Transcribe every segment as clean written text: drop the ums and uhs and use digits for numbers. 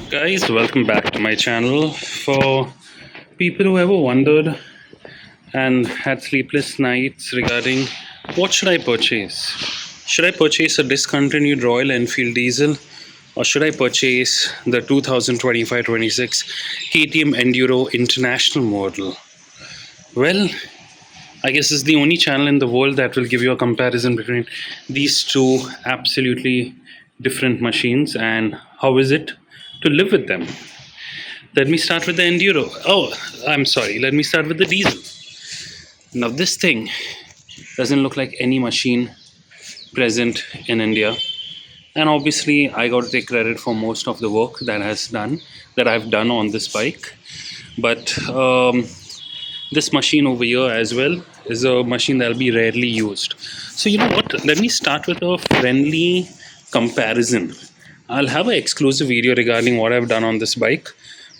Guys, welcome back to my channel. For people who ever wondered and had sleepless nights regarding what should I purchase? Should I purchase a discontinued Royal Enfield Diesel, or should I purchase the 2025-26 KTM Enduro International model? Well, I guess it's the only channel in the world that will give you a comparison between these two absolutely different machines and how is it to live with them. Let me start with the Enduro. Oh, I'm sorry. Let me start with the diesel. Now, this thing doesn't look like any machine present in India. And obviously, I got to take credit for most of the work that I've done on this bike. But this machine over here as well is a machine that'll be rarely used. So you know what? Let me start with a friendly comparison. I'll have an exclusive video regarding what I've done on this bike.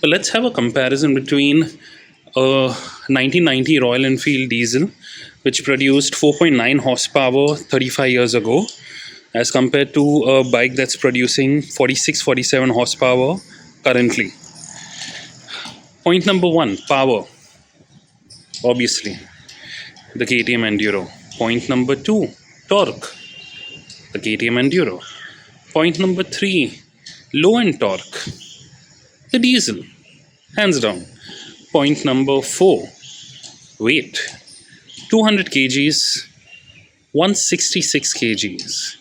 But let's have a comparison between a 1990 Royal Enfield diesel, which produced 4.9 horsepower 35 years ago, as compared to a bike that's producing 46-47 horsepower currently. Point number one, power. Obviously, the KTM Enduro. Point number two, torque. The KTM Enduro. Point number three, low end torque. The diesel, hands down. Point number four, weight. 200 kgs, 166 kgs.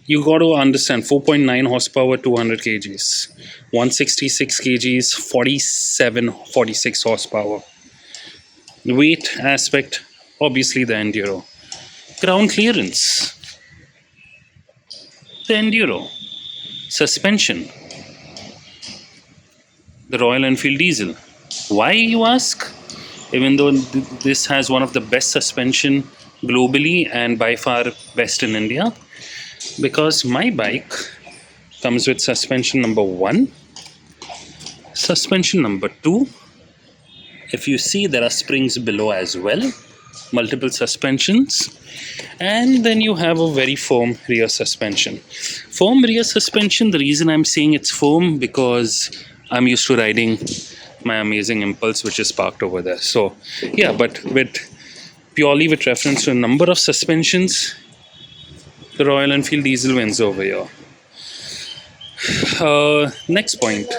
You got to understand 4.9 horsepower, 200 kgs. 166 kgs, 46 horsepower. Weight aspect, obviously the Enduro. Ground clearance, the Enduro. Suspension, the Royal Enfield diesel. Why, you ask? Even though this has one of the best suspension globally and by far best in India, because my bike comes with suspension number one, suspension number two. If you see, there are springs below as well, multiple suspensions, and then you have a very firm rear suspension. Firm rear suspension, the reason I'm saying it's firm, because I'm used to riding my amazing Impulse, which is parked over there. So yeah, but purely with reference to a number of suspensions, the Royal Enfield diesel wins over here. Next point.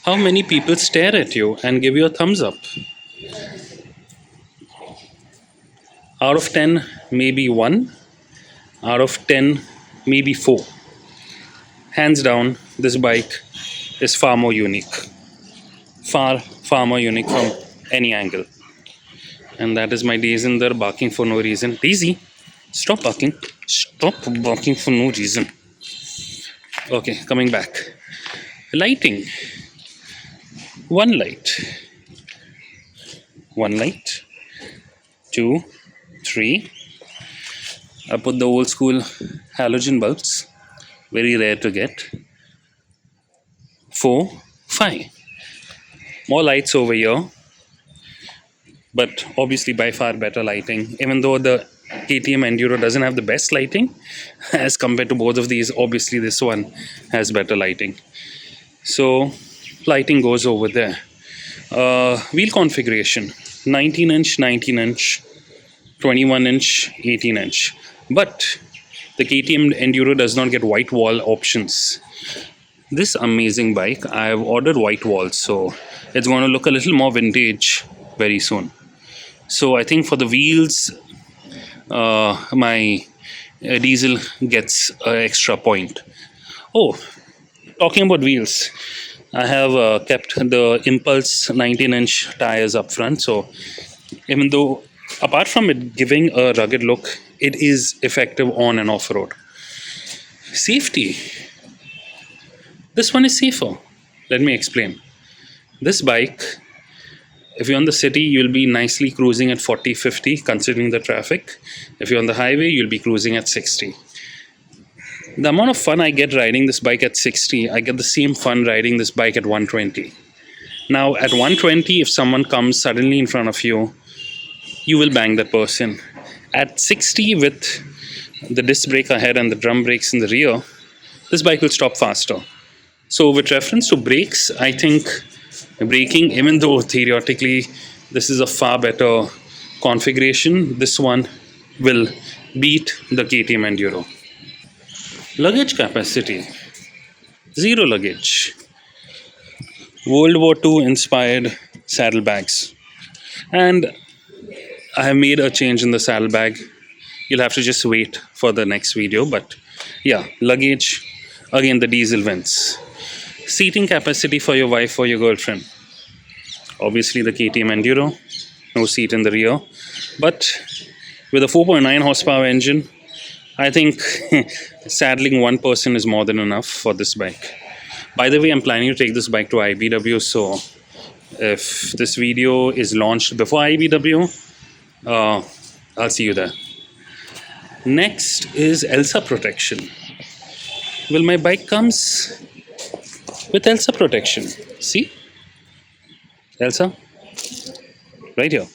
How many people stare at you and give you a thumbs up? Out of 10, maybe 1. Out of 10, maybe 4. Hands down, this bike is far more unique. Far more unique from any angle. And that is my Daisinder barking for no reason. Daisy, stop barking. Stop barking for no reason. Okay, coming back. Lighting. One light, 2, 3. I put the old school halogen bulbs, very rare to get. 4, 5. More lights over here, but obviously by far better lighting. Even though the KTM Enduro doesn't have the best lighting as compared to both of these, obviously this one has better lighting. So lighting goes over there. Wheel configuration, 19-inch, 19-inch, 21-inch, 18-inch. But the KTM Enduro does not get white wall options. This amazing bike, I have ordered white walls, so it's going to look a little more vintage very soon. So I think for the wheels, my diesel gets an extra point. Oh, talking about wheels, I have kept the Impulse 19-inch tires up front. So even though, apart from it giving a rugged look, it is effective on and off-road. Safety. This one is safer. Let me explain. This bike, if you're on the city, you'll be nicely cruising at 40-50, considering the traffic. If you're on the highway, you'll be cruising at 60. The amount of fun I get riding this bike at 60, I get the same fun riding this bike at 120. Now, at 120, if someone comes suddenly in front of you, you will bang that person. At 60, with the disc brake ahead and the drum brakes in the rear, this bike will stop faster. So with reference to brakes, I think braking, even though theoretically this is a far better configuration, this one will beat the KTM Enduro. Luggage capacity, zero luggage. World War II inspired saddlebags. And I have made a change in the saddlebag. You'll have to just wait for the next video. But yeah, luggage, again, the diesel wins. Seating capacity for your wife or your girlfriend. Obviously, the KTM Enduro, no seat in the rear. But with a 4.9 horsepower engine, I think saddling one person is more than enough for this bike. By the way, I'm planning to take this bike to IBW, so if this video is launched before IBW, I'll see you there. Next is Elsa Protection. Well, my bike comes with Elsa Protection. See? Elsa? Right here.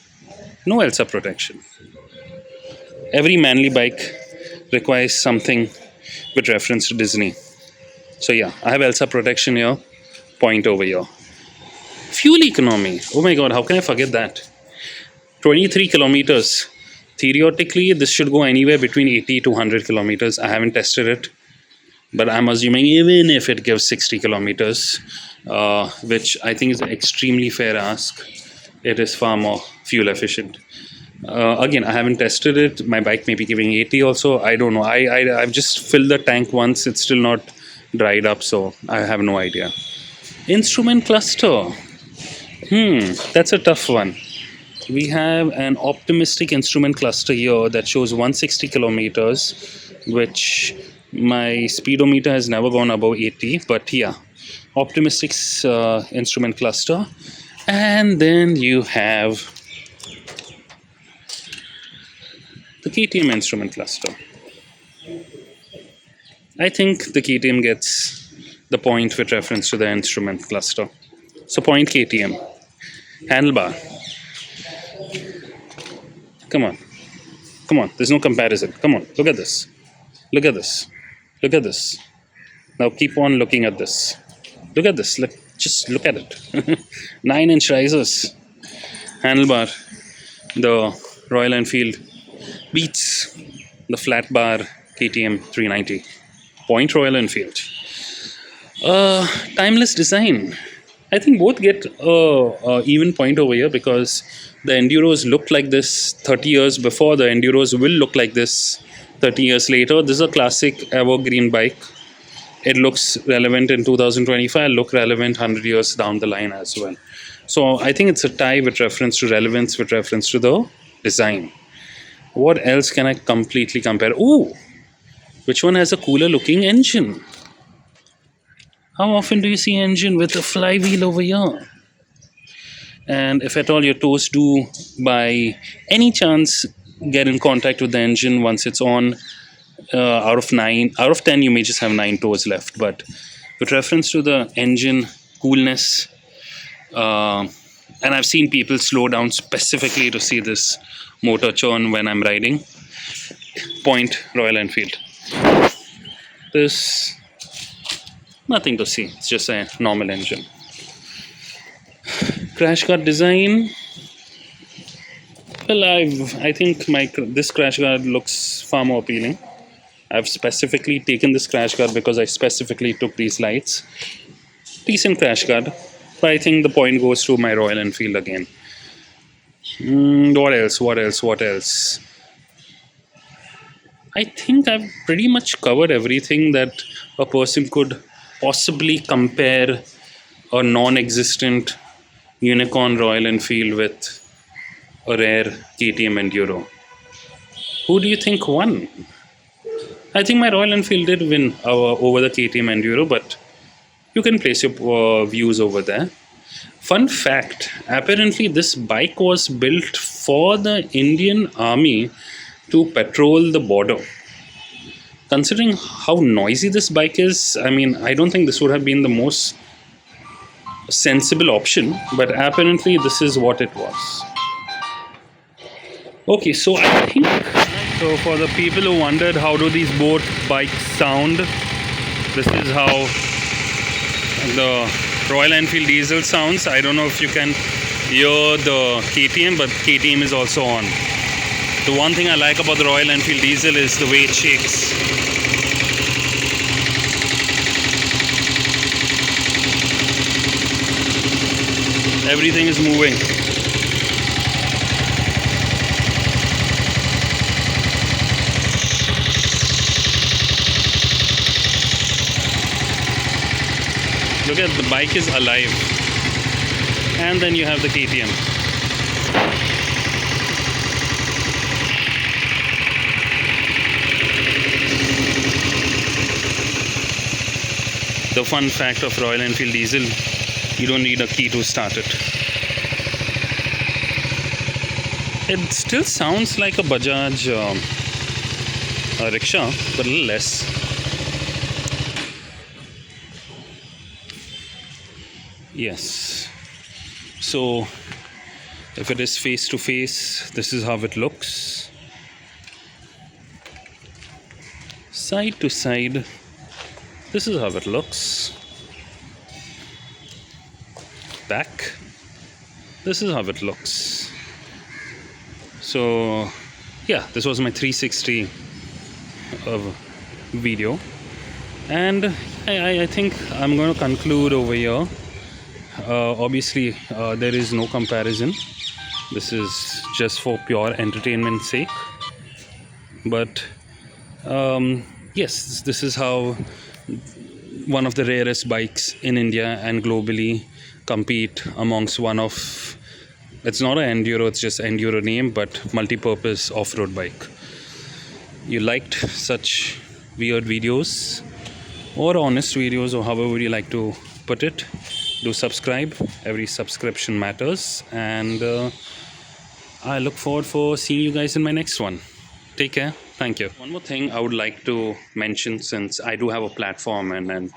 No Elsa Protection. Every manly bike requires something with reference to Disney. So yeah, I have Elsa Protection here, point over here. Fuel economy. Oh my god, how can I forget that? 23 kilometers. Theoretically, this should go anywhere between 80 to 100 kilometers. I haven't tested it, but I'm assuming even if it gives 60 kilometers, which I think is an extremely fair ask, it is far more fuel efficient. Again, I haven't tested it. My bike may be giving 80 also. I don't know. I've just filled the tank once. It's still not dried up, so I have no idea. Instrument cluster. That's a tough one. We have an optimistic instrument cluster here that shows 160 kilometers, which my speedometer has never gone above 80, but yeah, optimistic instrument cluster. And then you have the KTM instrument cluster. I think the KTM gets the point with reference to the instrument cluster. So point KTM. Handlebar. Come on. Come on. There's no comparison. Come on. Look at this. Look at this. Look at this. Now keep on looking at this. Look at this. Just look at it. 9-inch risers. Handlebar. The Royal Enfield beats the flat bar KTM 390. Point Royal Enfield. Timeless design. I think both get even point over here because the Enduros looked like this 30 years before. The Enduros will look like this 30 years later. This is a classic evergreen bike. It looks relevant in 2025, look relevant 100 years down the line as well. So I think it's a tie with reference to relevance, with reference to the design. What else can I completely compare? Ooh, which one has a cooler looking engine? How often do you see an engine with a flywheel over here? And if at all your toes do by any chance get in contact with the engine once it's on, out of 10 you may just have 9 toes left. But with reference to the engine coolness, and I've seen people slow down specifically to see this motor churn when I'm riding, point Royal Enfield. There's nothing to see. It's just a normal engine. Crash guard design. Well, I think this crash guard looks far more appealing. I've specifically taken this crash guard because I specifically took these lights. Decent crash guard, but I think the point goes to my Royal Enfield again. What else? I think I've pretty much covered everything that a person could possibly compare a non-existent unicorn Royal Enfield with a rare KTM Enduro. Who do you think won? I think my Royal Enfield did win over the KTM Enduro, but you can place your views over there. Fun fact, apparently this bike was built for the Indian Army to patrol the border. Considering how noisy this bike is, I mean, I don't think this would have been the most sensible option, but apparently this is what it was. Okay, so I think, so for the people who wondered how do these both bikes sound, this is how the Royal Enfield Diesel sounds. I don't know if you can hear the KTM, but KTM is also on. The one thing I like about the Royal Enfield Diesel is the way it shakes. Everything is moving. Look at the bike is alive. And then you have the KTM. The fun fact of Royal Enfield Diesel, you don't need a key to start it. It still sounds like a Bajaj a rickshaw, but a little less. Yes. So if it is face to face, this is how it looks. Side to side, this is how it looks. Back, this is how it looks. So yeah, this was my 360 video, and I think I'm going to conclude over here. Obviously there is no comparison. This is just for pure entertainment sake, but yes, this is how one of the rarest bikes in India and globally compete amongst one of, it's not an Enduro, it's just Enduro name, but multi-purpose off-road bike. You liked such weird videos or honest videos, or however you like to put it, do subscribe. Every subscription matters, and I look forward for seeing you guys in my next one. Take care. Thank you. One more thing I would like to mention, since I do have a platform and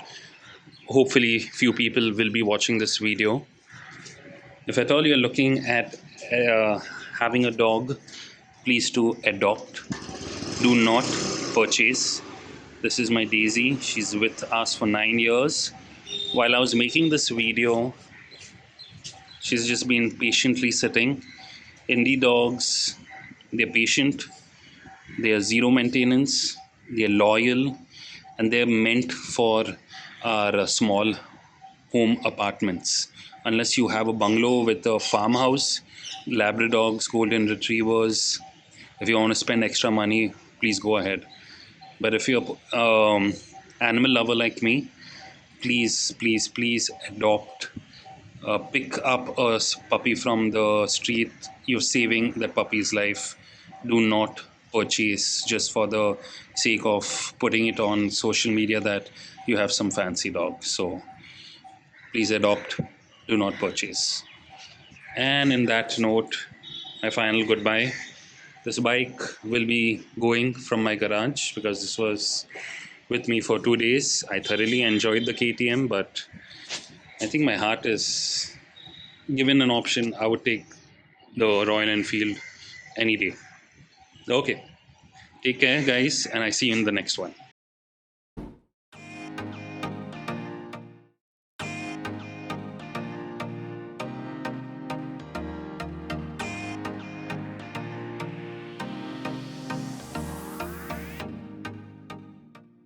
hopefully few people will be watching this video. If at all you're looking at having a dog, please do adopt. Do not purchase. This is my Daisy. She's with us for 9 years. While I was making this video, she's just been patiently sitting. Indie dogs, they're patient, they are zero maintenance, they're loyal, and they're meant for our small home apartments. Unless you have a bungalow with a farmhouse, Labradogs, Golden Retrievers, if you want to spend extra money, please go ahead. But if you're animal lover like me, please adopt. Pick up a puppy from the street. You're saving that puppy's life. Do not purchase just for the sake of putting it on social media that you have some fancy dog. So please adopt, do not purchase. And in that note, my final goodbye. This bike will be going from my garage because this was with me for 2 days. I thoroughly enjoyed the KTM, but I think my heart is, given an option, I would take the Royal Enfield any day. Okay, take care guys, and I see you in the next one.